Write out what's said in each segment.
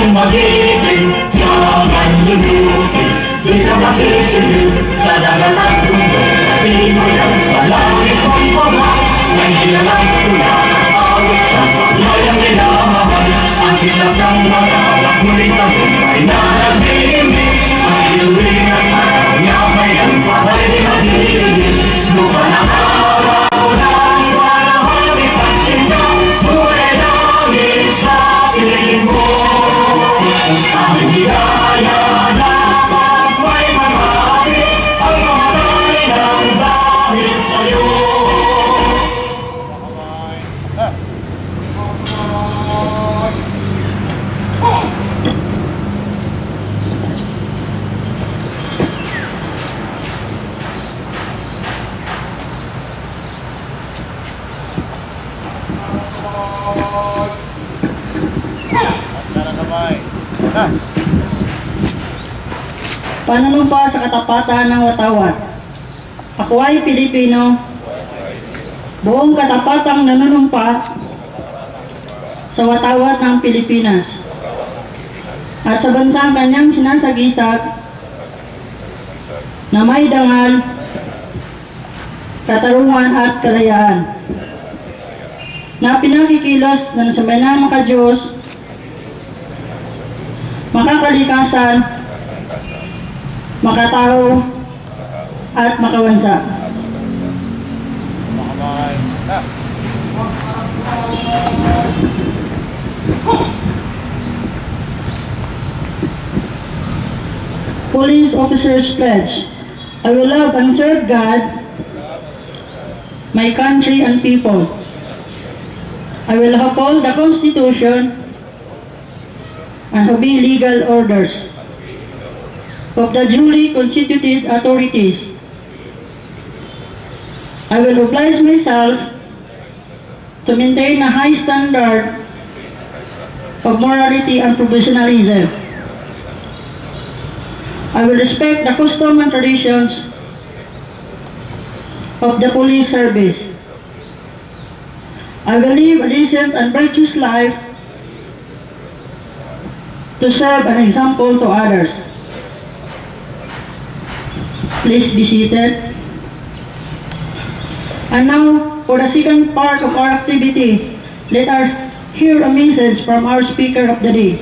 tayong magiging siyaman lulutin. Di ka masisilip sa dagat at mundo, kasi mo yan sa langit kong pamang. Nandiyan ang tula ng awit sa paglayang nilaman. Ang hilap ng marawak muling tagumpay na nagbibig. Ang iluwin at araw niya may ang pahay di magiging. Lupa ng araw ng panahon ipagsinda, muli langit sa piling mo. Ang hiyaya na pagpay marami, ang mamatay ng dahil sa'yo. Panunumpa sa katapatan ng watawat. Ako ay Pilipino, buong katapatang nanunumpa sa watawat ng Pilipinas at sa bansang kanyang sinasagisag na may dangal, katarungan at kalayaan, na pinakikilos ng sambayanang makadiyos, makakalikasan, makatao, at makawansa. Police Officers Pledge. I will love and serve God, my country and people. I will uphold the Constitution and obey legal orders of the duly constituted authorities. I will oblige myself to maintain a high standard of morality and professionalism. I will respect the custom and traditions of the police service. I will live a decent and righteous life to serve an example to others. Please be seated. And now, for the second part of our activity, let us hear a message from our speaker of the day.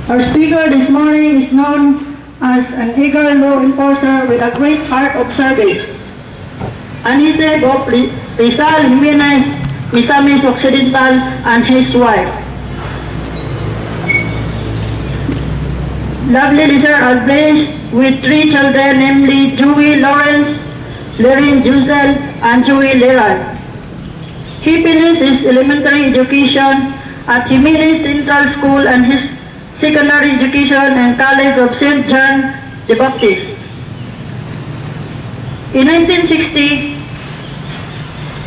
Our speaker this morning is known as an eager law enforcer with a great heart of service. A native of Rizal, Jimenez, Misamis Occidental, and his wife. Lovely Lizard are blessed with 3 children, namely Joey Lawrence, Lorraine Juzel, and Joey Lerald. He finished his elementary education at Jimenez Central School and his secondary education in College of St. John the Baptist. In 1960,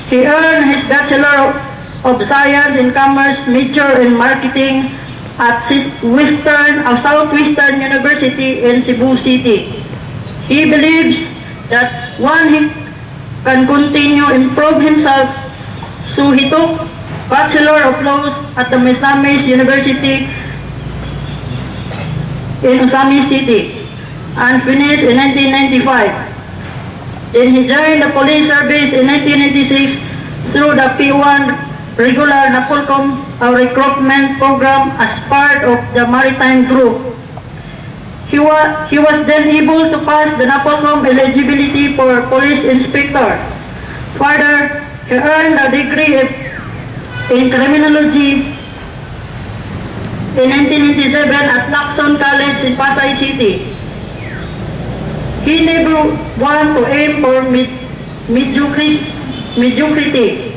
he earned his Bachelor of Science in Commerce major in Marketing at Southwestern University in Cebu City. He believes that one can continue improve himself, so he took Bachelor of Laws at the Misamis University in Misamis City and finished in 1995. Then he joined the police service in 1996 through the P1 regular NAPOLCOM recruitment program as part of the maritime group. He was then able to pass the NAPOLCOM eligibility for police inspector. Further, he earned a degree in criminology in 1997 at Lacson College in Pasay City. He never wanted to aim for mediocrity.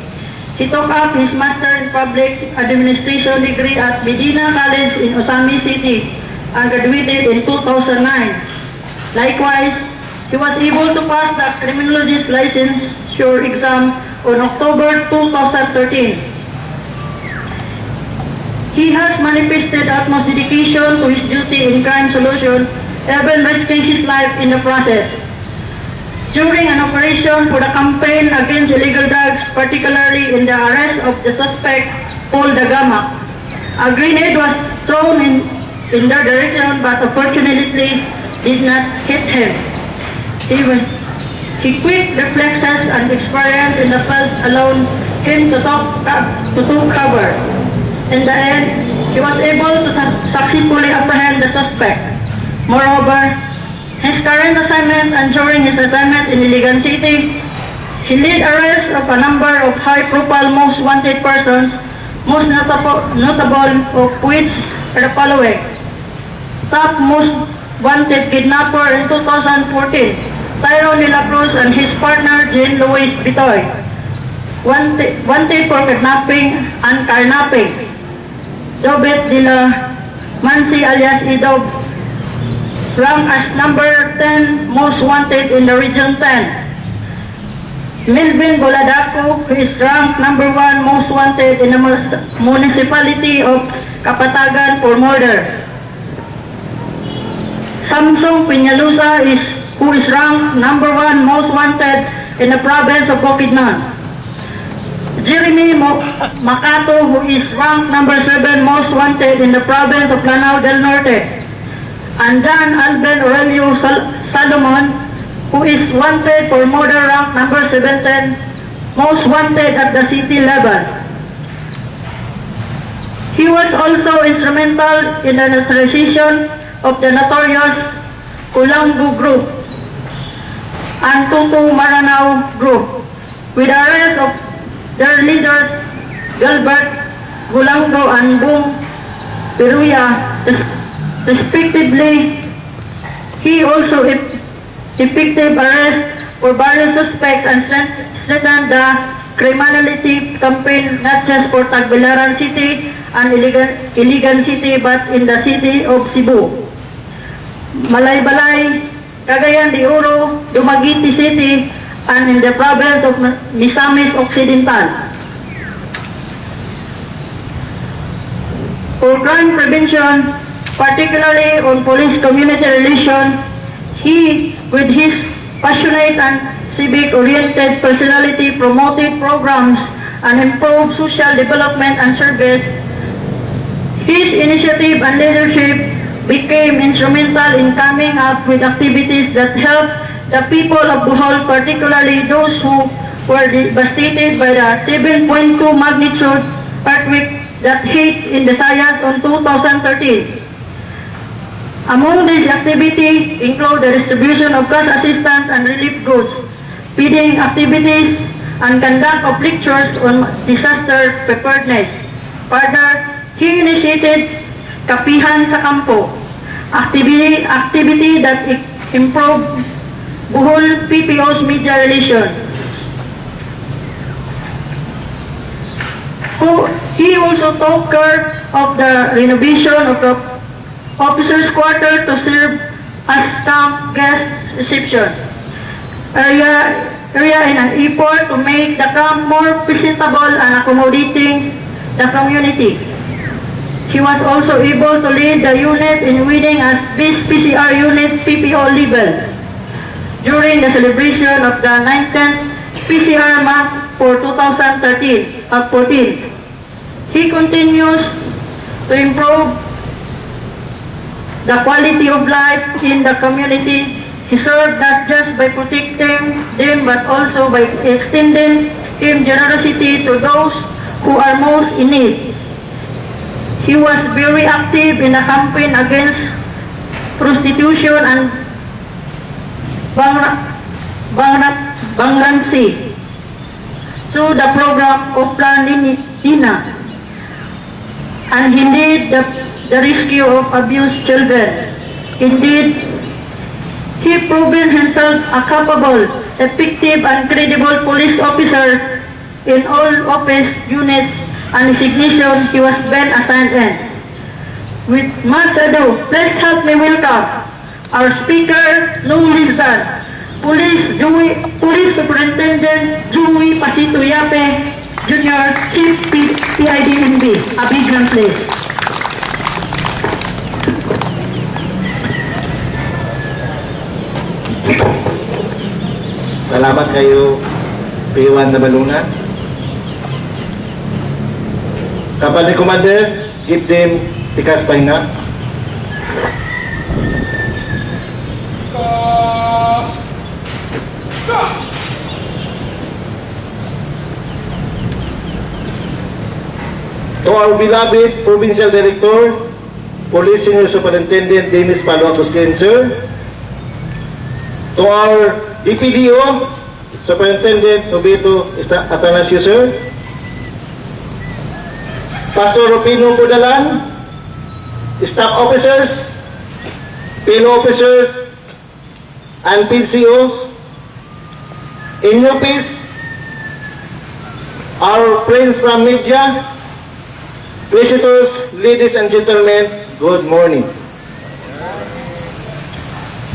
He took up his Master in Public Administration degree at Medina College in Osami City and graduated in 2009. Likewise, he was able to pass the criminologist licensure exam on October 2013. He has manifested utmost dedication to his duty in crime solution, even risking his life in the process. During an operation for the campaign against illegal drug drugs, particularly in the arrest of the suspect, Paul Dagama. A grenade was thrown in their direction, but unfortunately did not hit him. His quick reflexes and experience in the field allowed him to take cover. In the end, he was able to successfully apprehend the suspect. Moreover, his current assignment and during his assignment in Iligan City, he led arrests of a number of high-profile most wanted persons, most notable of which are the following. Top most wanted kidnapper in 2014, Tyrone De La Cruz and his partner Jean Louis Bitoy, wanted for kidnapping and carnapping. Jobet de la Mansi alias Idob, ranked as number 10 most wanted in the Region 10. Melvin Boladaco, who is ranked number 1 most wanted in the municipality of Kapatagan for murder. Samsung Peñalosa, who is ranked number 1 most wanted in the province of Bukidnon. Jeremy Macato, who is ranked number 7 most wanted in the province of Lanao del Norte. And John Alben Aurelio Salomon, who is wanted for murder, ranked number 17 most wanted at the city level. He was also instrumental in the neutralization of the notorious Kulangu Group and Tutu Maranao Group, with the arrest of their leaders Gilbert Gulango and Bung Peruya, respectively. He also effective arrest for various suspects and strengthened the criminality campaign not just for Tagbilaran City and Iligan City but in the city of Cebu, Malaybalay, Cagayan de Oro, Dumaguete City, and in the province of Misamis Occidental. For crime prevention, particularly on police-community relations, he, with his passionate and civic-oriented personality, promoted programs and improved social development and service. His initiative and leadership became instrumental in coming up with activities that helped the people of Bohol, particularly those who were devastated by the 7.2 magnitude earthquake that hit in Visayas on 2013. Among these activities include the distribution of cash assistance and relief goods, feeding activities, and conduct of lectures on disaster preparedness. Further, he initiated Kapihan sa Kampo, activity that improved Bohol PPO's media relations. He also took care of the renovation of the officers' quarter to serve as camp guest reception area in an effort to make the camp more presentable and accommodating the community. He was also able to lead the unit in winning as Best PCR Unit PPO level during the celebration of the 19th PCR month for 2014. He continues to improve the quality of life in the community. He served not just by protecting them but also by extending generosity to those who are most in need. He was very active in the campaign against prostitution and vagrancy through the program of Plan Dina, and he led the rescue of abused children. Indeed, he proven himself a capable, effective, and credible police officer in all office units and resignation he was then assigned in. With much ado, please help me welcome our speaker, no less than Police Superintendent Joey Pasito Yape, Jr., Chief PIDNB. A big hand, please. Salamat kayo, P1 na Baluna. Company Commander, give them tikas pahinga. To our beloved Provincial Director, Police Senior Superintendent Dennis Palo Agustin, sir. To our DPDO, Superintendent Nobito Atanasio, sir. Pastor Rupino Pudalan, staff officers, PILO officers, and PCOs, in your peace, our friends from media, visitors, ladies and gentlemen, good morning.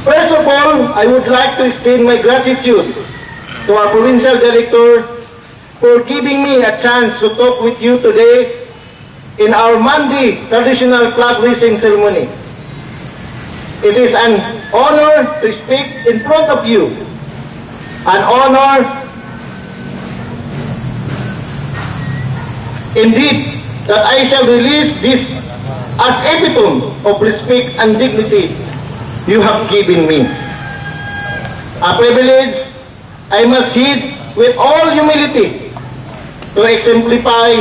First of all, I would like to extend my gratitude to our Provincial Director for giving me a chance to talk with you today in our Monday traditional flag raising ceremony. It is an honor to speak in front of you, an honor indeed that I shall release this as epitome of respect and dignity you have given me. A privilege I must heed with all humility to exemplify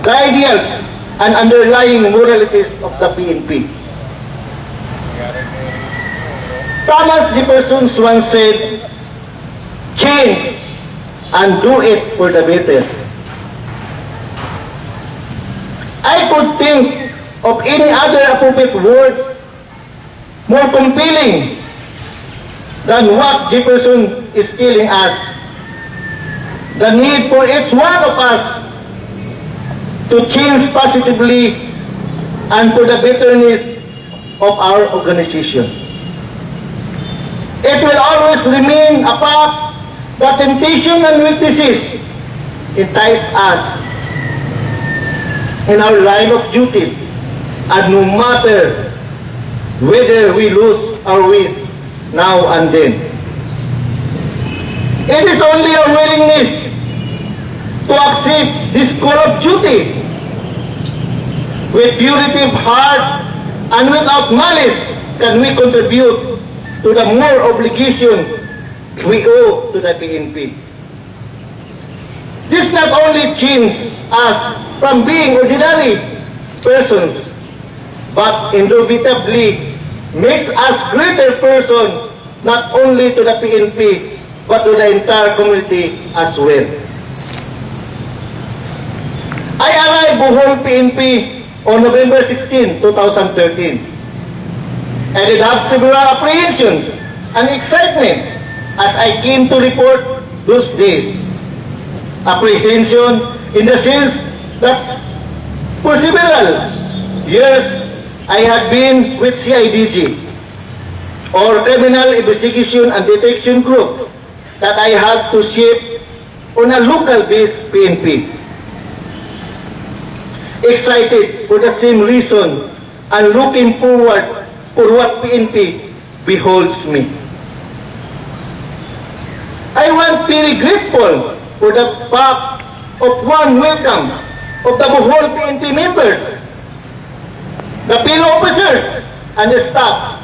the ideals and underlying moralities of the PNP. Thomas Jefferson once said, change and do it for the better. I could think of any other appropriate word more compelling than what Jefferson is telling us. The need for each one of us to change positively and for the betterness of our organization. It will always remain a fact that temptation and weaknesses entice us in our line of duty, and no matter whether we lose our ways now and then. It is only our willingness to accept this call of duty with purity of heart and without malice can we contribute to the more obligation we owe to the PNP. This not only changes us from being ordinary persons, but indubitably makes us greater persons, not only to the PNP, but to the entire community as well. I arrived Bohol PNP on November 16, 2013. I did have several apprehensions and excitement as I came to report those days. Apprehension in the sense that for several years I had been with CIDG, or Criminal Investigation and Detection Group, that I had to shape on a local-based PNP. Excited for the same reason and looking forward for what PNP beholds me. I want very grateful for the fact of warm welcome of the Bohol PNP members, the PILO officers and the staff,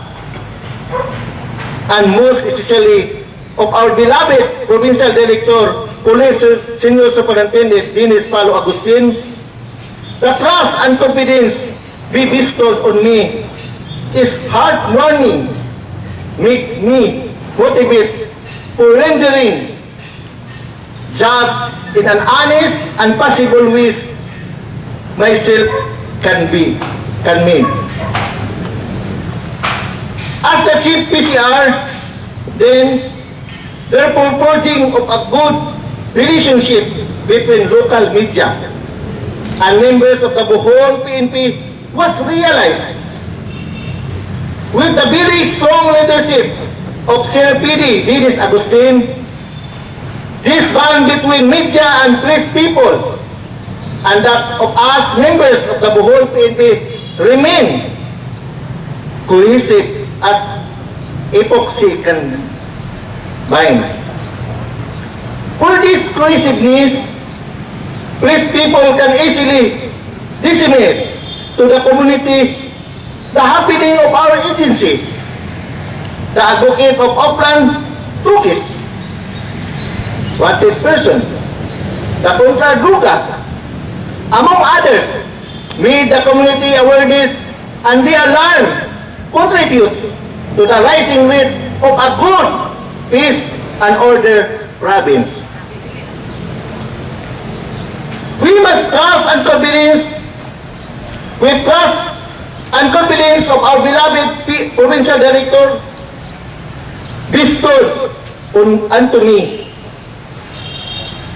and most especially of our beloved Provincial Director, Police Senior Superintendent Dennis Palo Agustin. The trust and confidence be bestowed on me is heartwarming, make me motivate for rendering job in an honest and possible way myself can mean. As the Chief PCR, then therefore forging of a good relationship between local media and members of the Bohol PNP was realized. With the very strong leadership of Sir PD Dennis Agustin, this bond between media and press people and that of us members of the Bohol PNP remain cohesive as epoxy can bind. For this cohesiveness, Police people can easily disseminate to the community the happening of our agency. The advocate of Auckland Tukis, wanted person, the Contra Druga, among others, made the community awareness and the alarm contributes to the rising rate of a good peace and order province. We must trust and confidence with trust and confidence of our beloved provincial director bestowed unto me.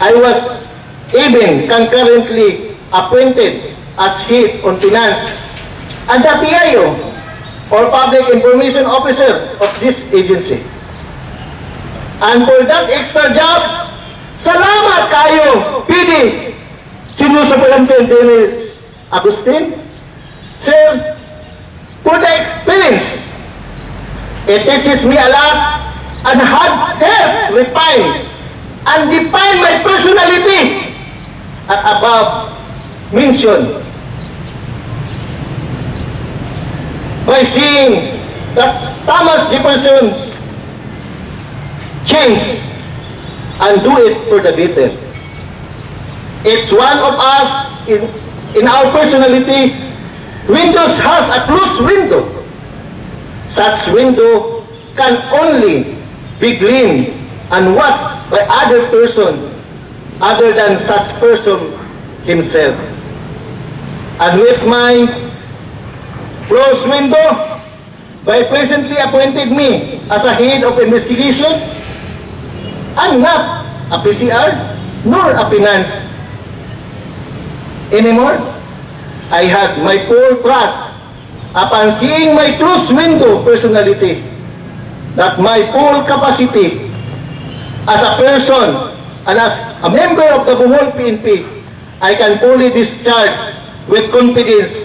I was even concurrently appointed as head on finance and the PIO or Public Information Officer of this agency. And for that extra job, salamat kayo, PD Senior Superintendent General Agustin, sir, for the experience. It teaches me a lot and had helped refine and define my personality at above mentioned. By seeing that Thomas Jefferson change and do it for the better. It's one of us in our personality. Windows has a closed window. Such window can only be cleaned and watched by other person other than such person himself. And with my closed window, by presently appointed me as a head of investigation, I'm not a PCR nor a finance anymore. I had my full trust upon seeing my closed window personality, that my full capacity as a person and as a member of the Bohol PNP, I can fully discharge with confidence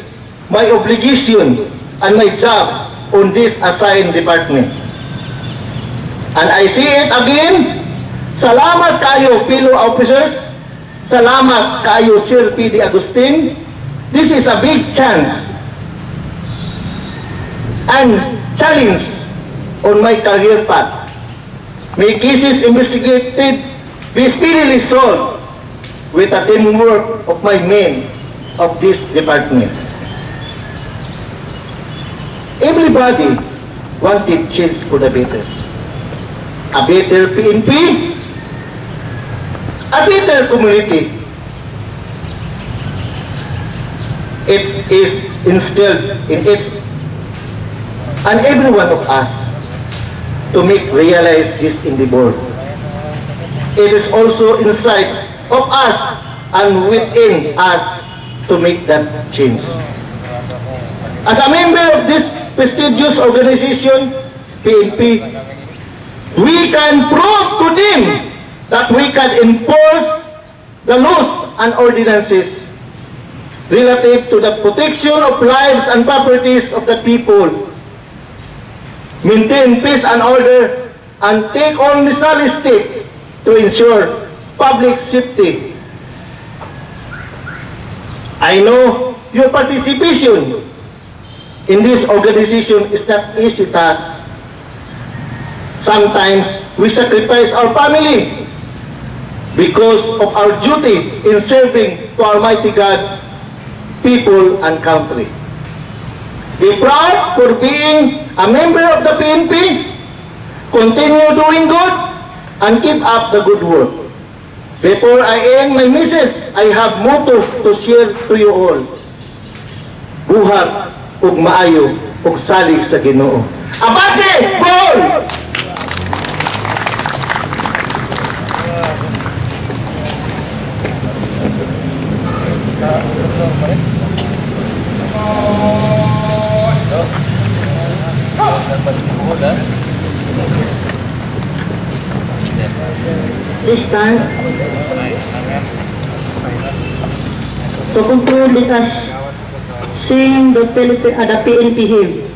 my obligation and my job on this assigned department. And I say it again, salamat kayo fellow officers, salamat kayo Sir PD Agustin. This is a big chance and challenge on my career path. May cases investigated be speedily solved with the teamwork of my men of this department. Everybody wanted change for the better. A better PNP, a better community. It is instilled in each and every one of us to make realize this endeavor. It is also inside of us and within us to make that change. As a member of this prestigious organization, PNP, we can prove to them that we can enforce the laws and ordinances relative to the protection of lives and properties of the people, maintain peace and order, and take all necessary steps to ensure public safety. I know your participation in this organization is not easy task. Sometimes we sacrifice our family because of our duty in serving to Almighty God, people and country. Be proud for being a member of the PNP. Continue doing good and keep up the good work. Before I end my message, I have motto to share to you all. Buhat ug maayo ug salig sa Ginoo. Abante! Bohol! This time, to conclude, let us sing the PNP hymn.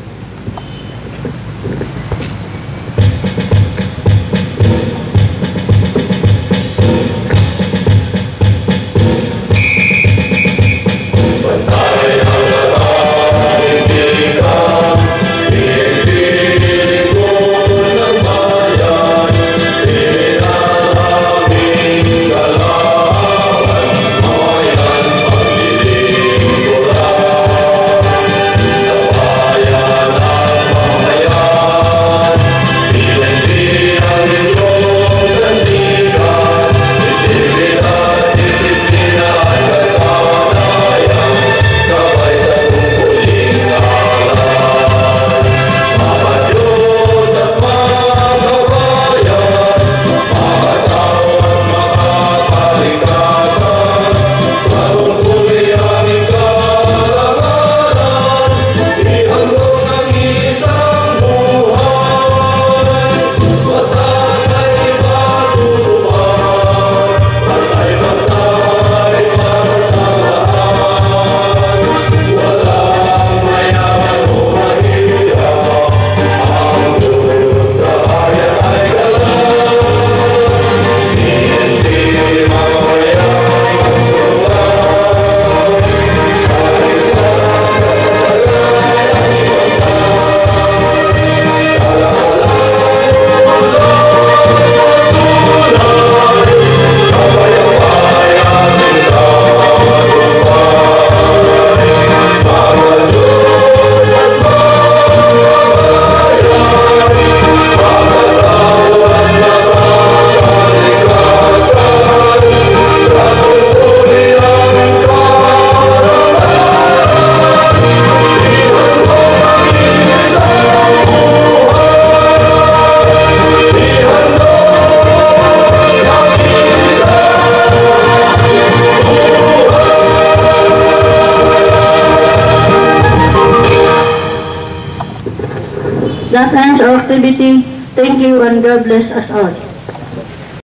That ends our activity. Thank you and God bless us all.